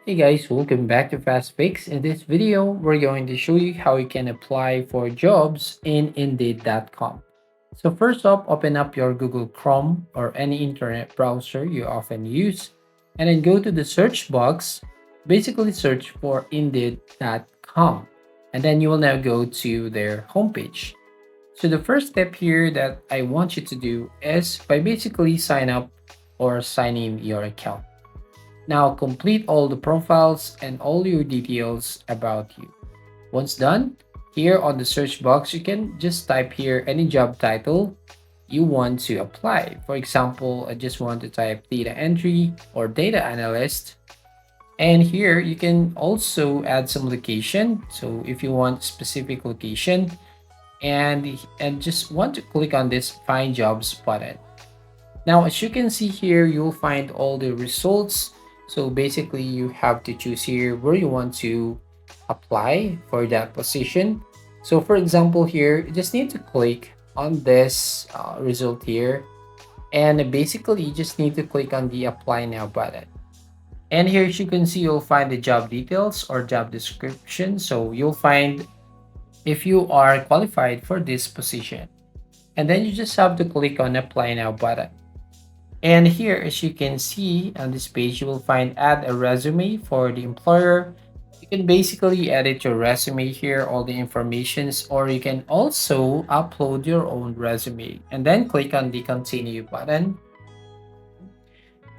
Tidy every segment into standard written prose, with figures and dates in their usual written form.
Hey guys, welcome back to Fast Fix. In this video, we're going to show you how you can apply for jobs in Indeed.com. So first off, open up your Google Chrome or any internet browser you often use, and then go to the search box. Basically, search for Indeed.com, and then you will now go to their homepage. So the first step here that I want you to do is by basically sign up or sign in your account. Now complete all the profiles and all your details about you. Once done, here on the search box, you can just type here any job title you want to apply. For example, I just want to type data entry or data analyst. And here you can also add some location. So if you want specific location and just want to click on this find jobs button. Now, as you can see here, you'll find all the results. So basically, you have to choose here where you want to apply for that position. So for example, here, you just need to click on this result here. And basically, you just need to click on the apply now button. And here, as you can see, you'll find the job details or job description. So you'll find if you are qualified for this position. And then you just have to click on apply now button. And here, as you can see on this page, you will find add a resume for the employer. You can basically edit your resume here, all the informations, or you can also upload your own resume and then click on the continue button.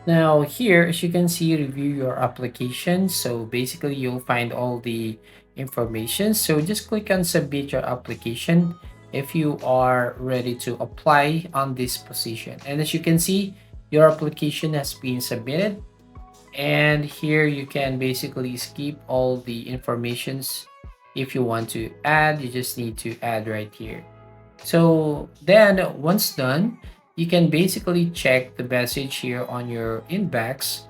Now here, as you can see, review your application. So basically you'll find all the information. So just click on submit your application if you are ready to apply on this position. And as you can see, your application has been submitted. And here you can basically skip all the informations. If you want to add, you just need to add right here. So then once done, you can basically check the message here on your inbox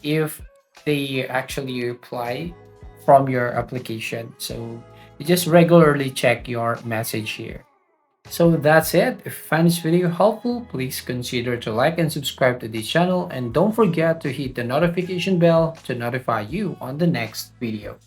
if they actually reply from your application. So you just regularly check your message here. So that's it. If you find this video helpful, please consider to like and subscribe to this channel, and don't forget to hit the notification bell to notify you on the next video.